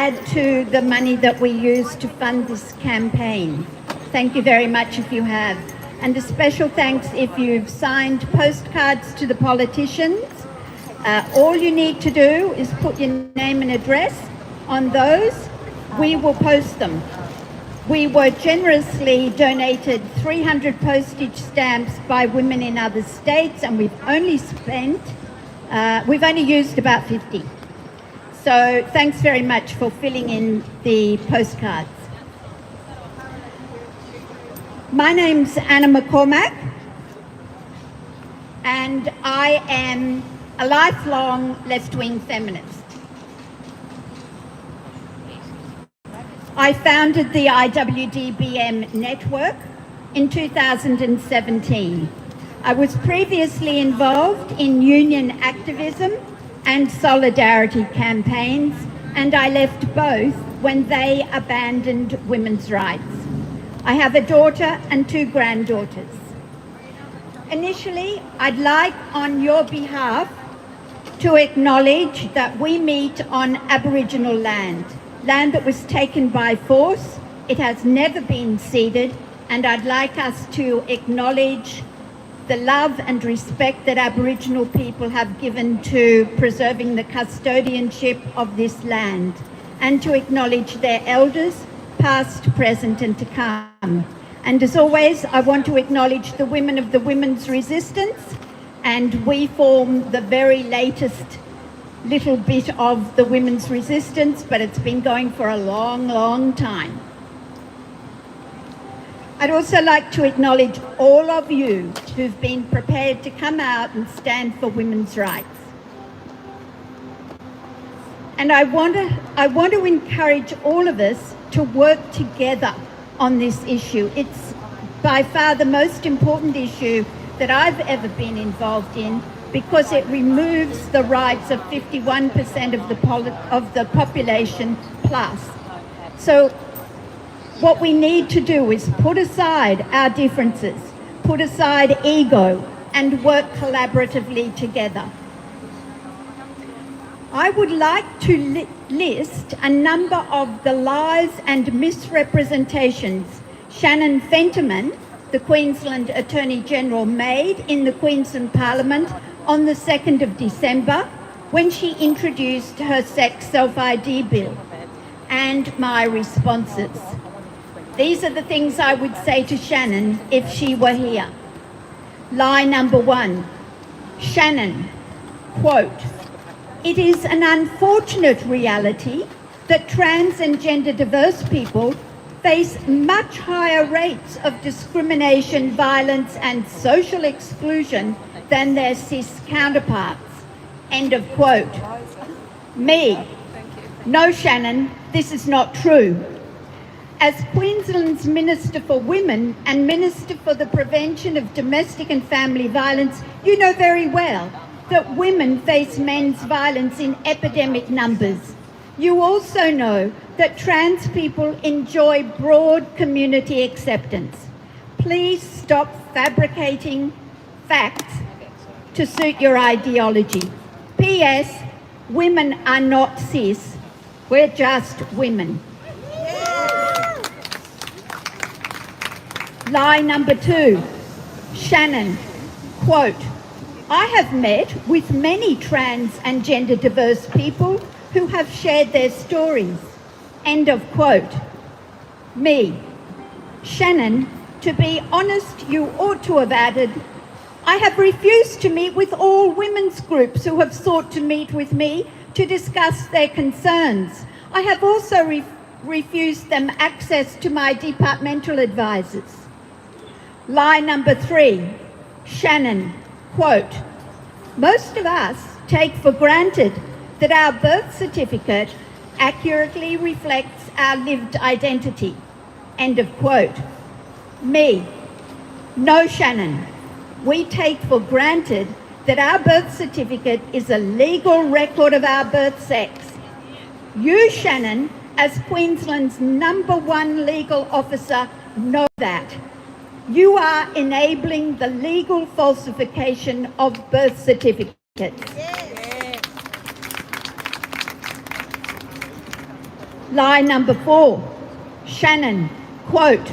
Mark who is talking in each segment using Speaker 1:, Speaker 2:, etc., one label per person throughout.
Speaker 1: add to the money that we use to fund this campaign. Thank you very much if you have. And a special thanks if you've signed postcards to the politicians. All you need to do is put your name and address on those. We will post them. We were generously donated 300 postage stamps by women in other states, and we've only used about 50. So thanks very much for filling in the postcards. My name's Anna McCormack, and I am a lifelong left-wing feminist. I founded the IWD network in 2017. I was previously involved in union activism and solidarity campaigns, and I left both when they abandoned women's rights. I have a daughter and 2 granddaughters. Initially, I'd like, on your behalf, to acknowledge that we meet on Aboriginal land that was taken by force. It has never been ceded, and I'd like us to acknowledge the love and respect that Aboriginal people have given to preserving the custodianship of this land, and to acknowledge their elders, past, present and to come. And as always, I want to acknowledge the women of the women's resistance, and we form the very latest little bit of the women's resistance, but it's been going for a long, long time. I'd also like to acknowledge all of you who've been prepared to come out and stand for women's rights. And I want to encourage all of us to work together on this issue. It's by far the most important issue that I've ever been involved in, because it removes the rights of 51% of the population plus. So what we need to do is put aside our differences, put aside ego, and work collaboratively together. I would like to list a number of the lies and misrepresentations Shannon Fentiman, the Queensland Attorney General, made in the Queensland Parliament on the 2nd of December when she introduced her sex self-ID bill, and my responses. These are the things I would say to Shannon if she were here. Lie number 1. Shannon, quote, "It is an unfortunate reality that trans and gender diverse people face much higher rates of discrimination, violence and social exclusion than their cis counterparts." End of quote. Me. No, Shannon, this is not true. As Queensland's Minister for Women and Minister for the Prevention of Domestic and Family Violence, you know very well that women face men's violence in epidemic numbers. You also know that trans people enjoy broad community acceptance. Please stop fabricating facts to suit your ideology. P.S. Women are not cis. We're just women. Lie number 2. Shannon, quote, "I have met with many trans and gender diverse people who have shared their stories." End of quote. Me. Shannon, to be honest, you ought to have added, "I have refused to meet with all women's groups who have sought to meet with me to discuss their concerns. I have also refused them access to my departmental advisors." Lie number 3. Shannon, quote, "Most of us take for granted that our birth certificate accurately reflects our lived identity." End of quote. Me. No, Shannon. We take for granted that our birth certificate is a legal record of our birth sex. You, Shannon, as Queensland's #1 legal officer, know that. You are enabling the legal falsification of birth certificates. Lie number 4, Shannon, quote,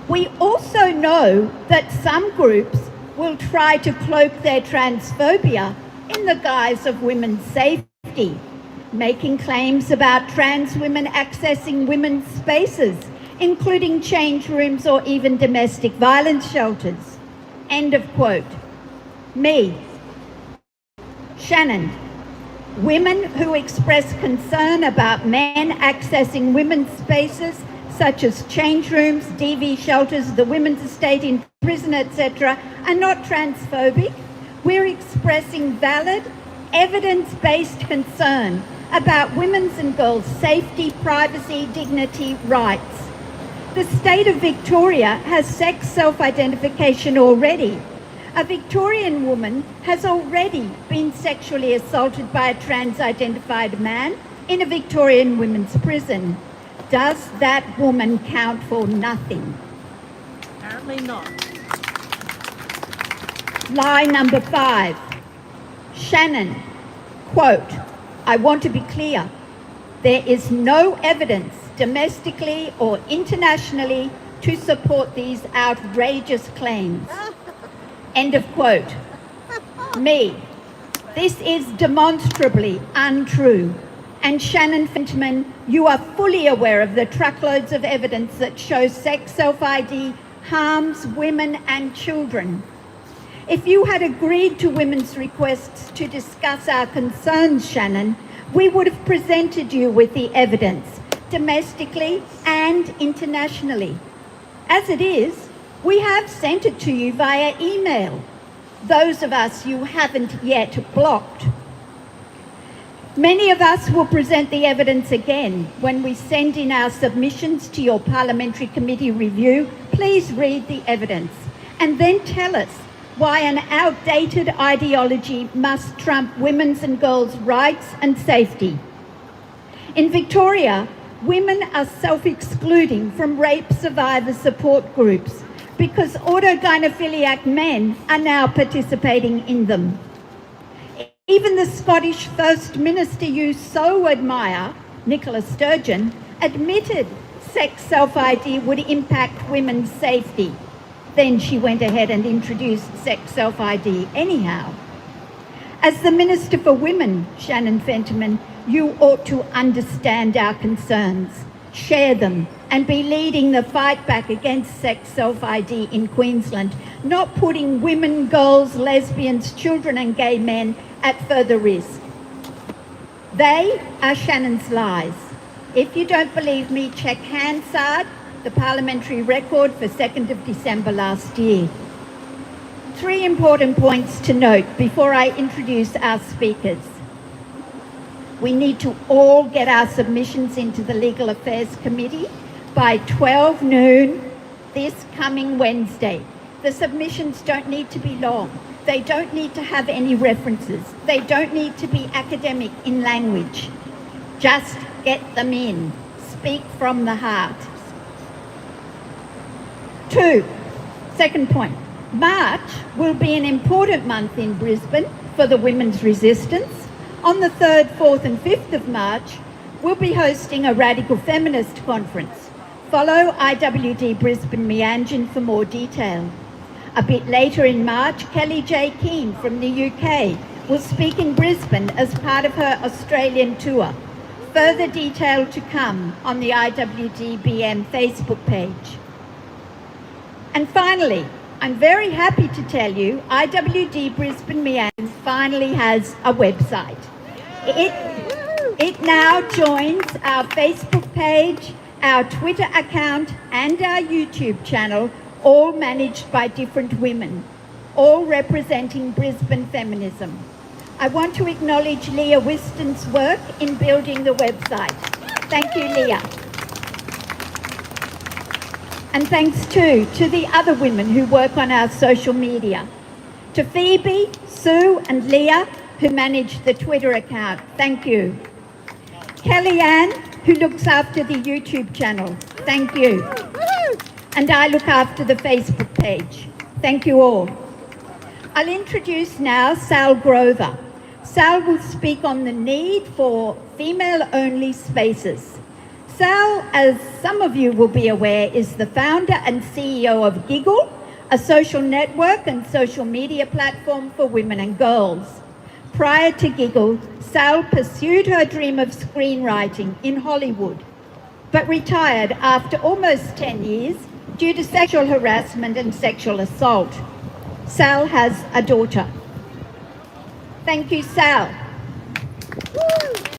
Speaker 1: "We also know that some groups will try to cloak their transphobia in the guise of women's safety, making claims about trans women accessing women's spaces, including change rooms or even domestic violence shelters." End of quote. Me, Shannon, women who express concern about men accessing women's spaces such as change rooms, DV shelters, the women's estate in prison, etc., are not transphobic. We're expressing valid, evidence-based concern about women's and girls' safety, privacy, dignity, rights. The state of Victoria has sex self-identification already. A Victorian woman has already been sexually assaulted by a trans-identified man in a Victorian women's prison. Does that woman count for nothing?
Speaker 2: Apparently not.
Speaker 1: Lie number 5, Shannon, quote, "I want to be clear. There is no evidence domestically or internationally to support these outrageous claims." End of quote. Me, this is demonstrably untrue. And Shannon Fentman, you are fully aware of the truckloads of evidence that shows sex self-ID harms women and children. If you had agreed to women's requests to discuss our concerns, Shannon, we would have presented you with the evidence, domestically and internationally. As it is, we have sent it to you via email, those of us you haven't yet blocked. Many of us will present the evidence again when we send in our submissions to your parliamentary committee review. Please read the evidence and then tell us why an outdated ideology must trump women's and girls' rights and safety. In Victoria, women are self-excluding from rape survivor support groups because autogynephiliac men are now participating in them. Even the Scottish First Minister you so admire, Nicola Sturgeon, admitted sex self-ID would impact women's safety. Then she went ahead and introduced sex self-ID anyhow. As the Minister for Women, Shannon Fentman, you ought to understand our concerns, share them, and be leading the fight back against sex self-ID in Queensland, not putting women, girls, lesbians, children and gay men at further risk. They are Shannon's lies. If you don't believe me, check Hansard, the parliamentary record for 2nd of December last year. 3 important points to note before I introduce our speakers. We need to all get our submissions into the Legal Affairs Committee by 12 noon this coming Wednesday. The submissions don't need to be long. They don't need to have any references. They don't need to be academic in language. Just get them in. Speak from the heart. 2, second point. March will be an important month in Brisbane for the women's resistance. On the 3rd, 4th and 5th of March, we'll be hosting a radical feminist conference. Follow IWD Brisbane Meanjin for more detail. A bit later in March, Kelly J. Keane from the UK will speak in Brisbane as part of her Australian tour. Further detail to come on the IWDBM Facebook page. And finally, I'm very happy to tell you IWD Brisbane Meanjin finally has a website. It now joins our Facebook page, our Twitter account and our YouTube channel, all managed by different women, all representing Brisbane feminism. I want to acknowledge Leah Whiston's work in building the website. Thank you, Leah. And thanks too to the other women who work on our social media. To Phoebe, Sue and Leah, who manage the Twitter account. Thank you. Kellyanne, who looks after the YouTube channel. Thank you. And I look after the Facebook page. Thank you all. I'll introduce now Sal Grover. Sal will speak on the need for female-only spaces. Sal, as some of you will be aware, is the founder and CEO of Giggle, a social network and social media platform for women and girls. Prior to Giggle, Sal pursued her dream of screenwriting in Hollywood, but retired after almost 10 years due to sexual harassment and sexual assault. Sal has a daughter. Thank you, Sal. Woo!